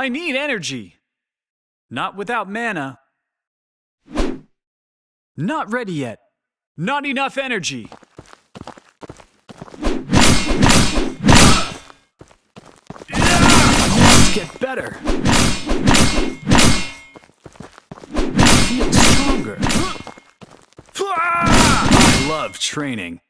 I need energy. Not without mana. Not ready yet. Not enough energy. Let's get better. Feel stronger. I love training.